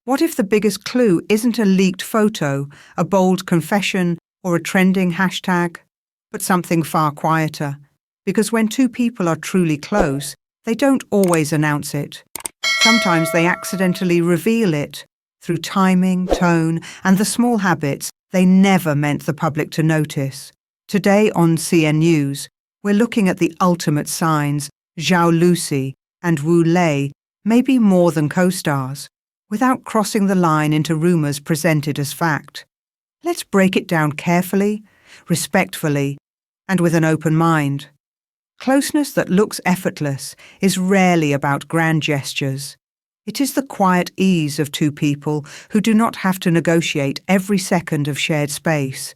What if the biggest clue isn't a leaked photo, a bold confession, or a trending hashtag, but something far quieter? Because when two people are truly close, they don't always announce it. Sometimes they accidentally reveal it through timing, tone, and the small habits they never meant the public to notice. Today on CNNEWS, we're looking at the ultimate signs. Zhao Lusi and Wu Lei may be more than co-stars, without crossing the line into rumours presented as fact. Let's break it down carefully, respectfully, and with an open mind. Closeness that looks effortless is rarely about grand gestures. It is the quiet ease of two people who do not have to negotiate every second of shared space.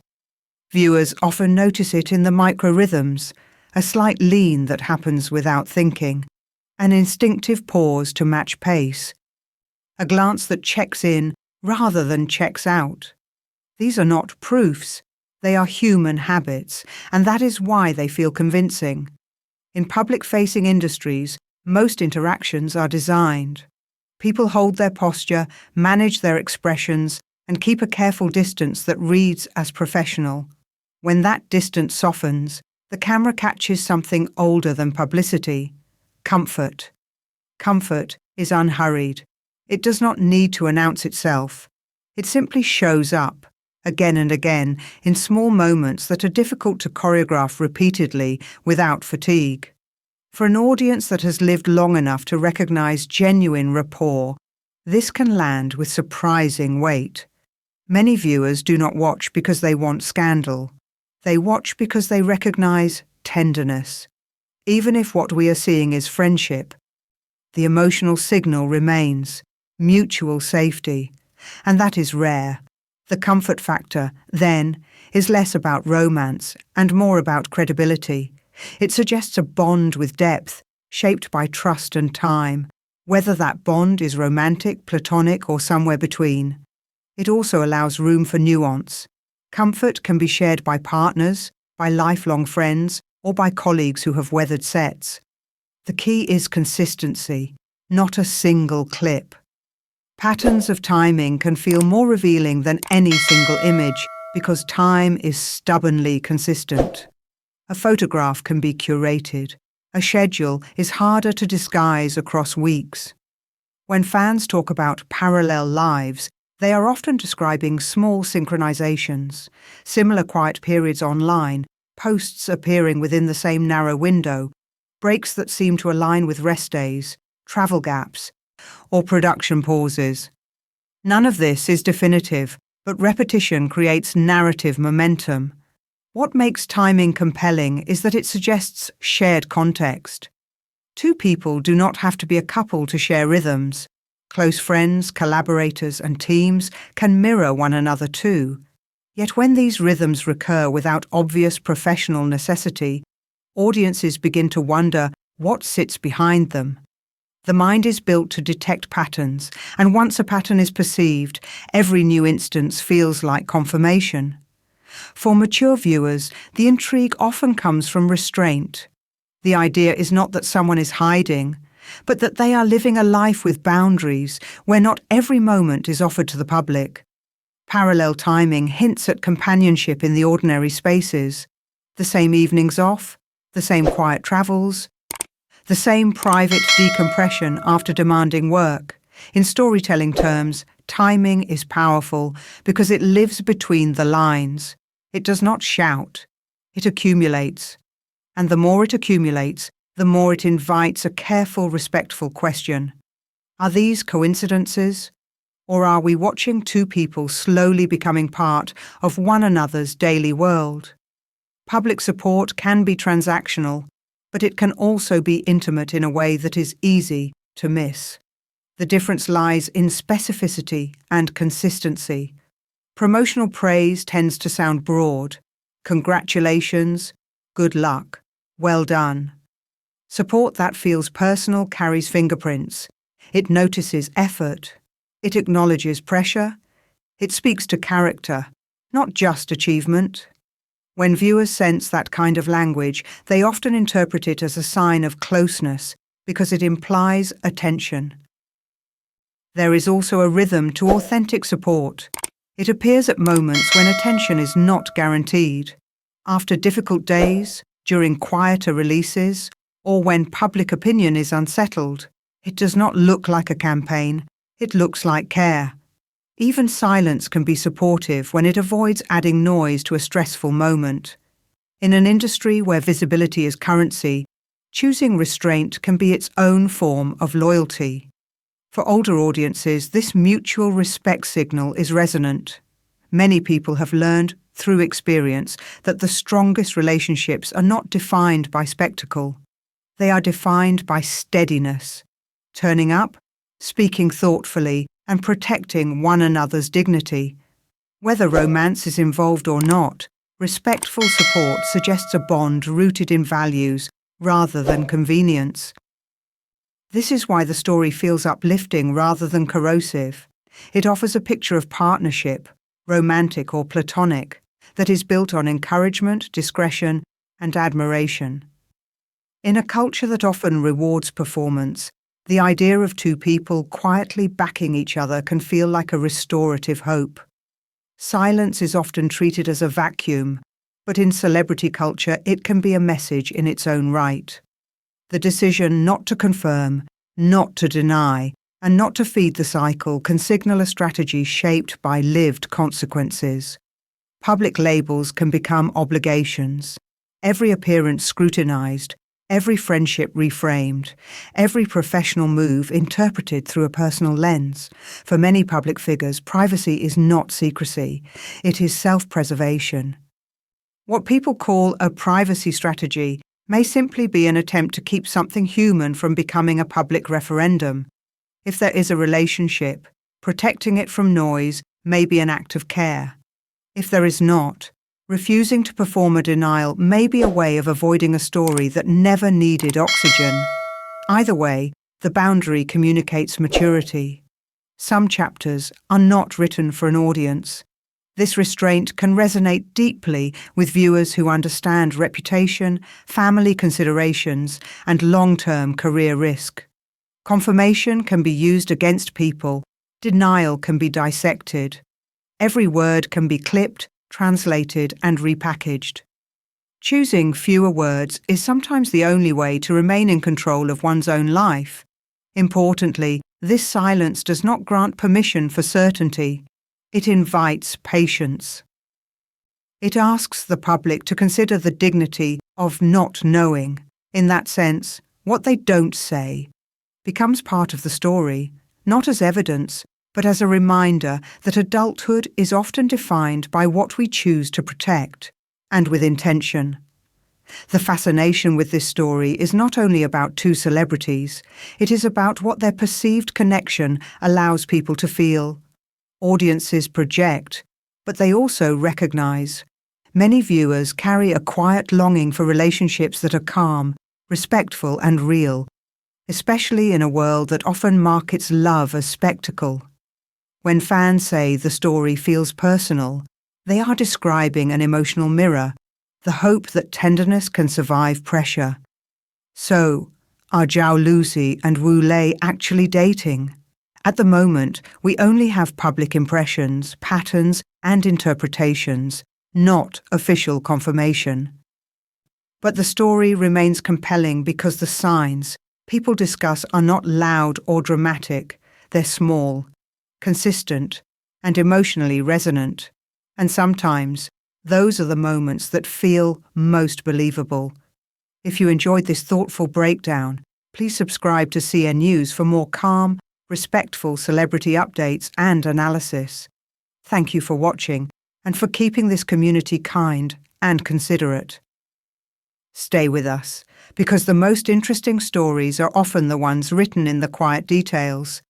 Viewers often notice it in the micro-rhythms, a slight lean that happens without thinking, an instinctive pause to match pace, a glance that checks in rather than checks out. These are not proofs, they are human habits, and that is why they feel convincing. In public-facing industries, most interactions are designed. People hold their posture, manage their expressions, and keep a careful distance that reads as professional. When that distance softens, the camera catches something older than publicity: comfort. Comfort is unhurried. It does not need to announce itself. It simply shows up, again and again, in small moments that are difficult to choreograph repeatedly without fatigue. For an audience that has lived long enough to recognize genuine rapport, this can land with surprising weight. Many viewers do not watch because they want scandal. They watch because they recognize tenderness. Even if what we are seeing is friendship, the emotional signal remains: mutual safety. And that is rare. The comfort factor, then, is less about romance and more about credibility. It suggests a bond with depth, shaped by trust and time, whether that bond is romantic, platonic, or somewhere between. It also allows room for nuance. Comfort can be shared by partners, by lifelong friends, or by colleagues who have weathered sets. The key is consistency, not a single clip. Patterns of timing can feel more revealing than any single image because time is stubbornly consistent. A photograph can be curated. A schedule is harder to disguise across weeks. When fans talk about parallel lives, they are often describing small synchronizations, similar quiet periods online, posts appearing within the same narrow window, breaks that seem to align with rest days, travel gaps, or production pauses. None of this is definitive, but repetition creates narrative momentum. What makes timing compelling is that it suggests shared context. Two people do not have to be a couple to share rhythms. Close friends, collaborators, and teams can mirror one another too. Yet when these rhythms recur without obvious professional necessity, audiences begin to wonder what sits behind them. The mind is built to detect patterns, and once a pattern is perceived, every new instance feels like confirmation. For mature viewers, the intrigue often comes from restraint. The idea is not that someone is hiding, but that they are living a life with boundaries, where not every moment is offered to the public. Parallel timing hints at companionship in the ordinary spaces. The same evenings off, the same quiet travels, the same private decompression after demanding work. In storytelling terms, timing is powerful because it lives between the lines. It does not shout. It accumulates. And the more it accumulates, the more it invites a careful, respectful question. Are these coincidences? Or are we watching two people slowly becoming part of one another's daily world? Public support can be transactional, but it can also be intimate in a way that is easy to miss. The difference lies in specificity and consistency. Promotional praise tends to sound broad. Congratulations, good luck, well done. Support that feels personal carries fingerprints. It notices effort. It acknowledges pressure. It speaks to character, not just achievement. When viewers sense that kind of language, they often interpret it as a sign of closeness because it implies attention. There is also a rhythm to authentic support. It appears at moments when attention is not guaranteed. After difficult days, during quieter releases, or when public opinion is unsettled. It does not look like a campaign, it looks like care. Even silence can be supportive when it avoids adding noise to a stressful moment. In an industry where visibility is currency, choosing restraint can be its own form of loyalty. For older audiences, this mutual respect signal is resonant. Many people have learned through experience that the strongest relationships are not defined by spectacle. They are defined by steadiness, turning up, speaking thoughtfully, and protecting one another's dignity. Whether romance is involved or not, respectful support suggests a bond rooted in values rather than convenience. This is why the story feels uplifting rather than corrosive. It offers a picture of partnership, romantic or platonic, that is built on encouragement, discretion, and admiration. In a culture that often rewards performance, the idea of two people quietly backing each other can feel like a restorative hope. Silence is often treated as a vacuum, but in celebrity culture it can be a message in its own right. The decision not to confirm, not to deny, and not to feed the cycle can signal a strategy shaped by lived consequences. Public labels can become obligations. Every appearance scrutinized, every friendship reframed, every professional move interpreted through a personal lens. For many public figures, privacy is not secrecy, it is self-preservation. What people call a privacy strategy may simply be an attempt to keep something human from becoming a public referendum. If there is a relationship, protecting it from noise may be an act of care. If there is not, refusing to perform a denial may be a way of avoiding a story that never needed oxygen. Either way, the boundary communicates maturity. Some chapters are not written for an audience. This restraint can resonate deeply with viewers who understand reputation, family considerations, and long-term career risk. Confirmation can be used against people. Denial can be dissected. Every word can be clipped, translated, and repackaged. Choosing fewer words is sometimes the only way to remain in control of one's own life. Importantly, this silence does not grant permission for certainty. It invites patience. It asks the public to consider the dignity of not knowing. In that sense, what they don't say becomes part of the story, not as evidence, but as a reminder that adulthood is often defined by what we choose to protect, and with intention. The fascination with this story is not only about two celebrities, it is about what their perceived connection allows people to feel. Audiences project, but they also recognize. Many viewers carry a quiet longing for relationships that are calm, respectful, and real, especially in a world that often markets love as spectacle. When fans say the story feels personal, they are describing an emotional mirror, the hope that tenderness can survive pressure. So, are Zhao Lusi and Wu Lei actually dating? At the moment, we only have public impressions, patterns, and interpretations, not official confirmation. But the story remains compelling because the signs people discuss are not loud or dramatic, they're small, consistent, and emotionally resonant. And sometimes, those are the moments that feel most believable. If you enjoyed this thoughtful breakdown, please subscribe to CNNEWS for more calm, respectful celebrity updates and analysis. Thank you for watching and for keeping this community kind and considerate. Stay with us, because the most interesting stories are often the ones written in the quiet details.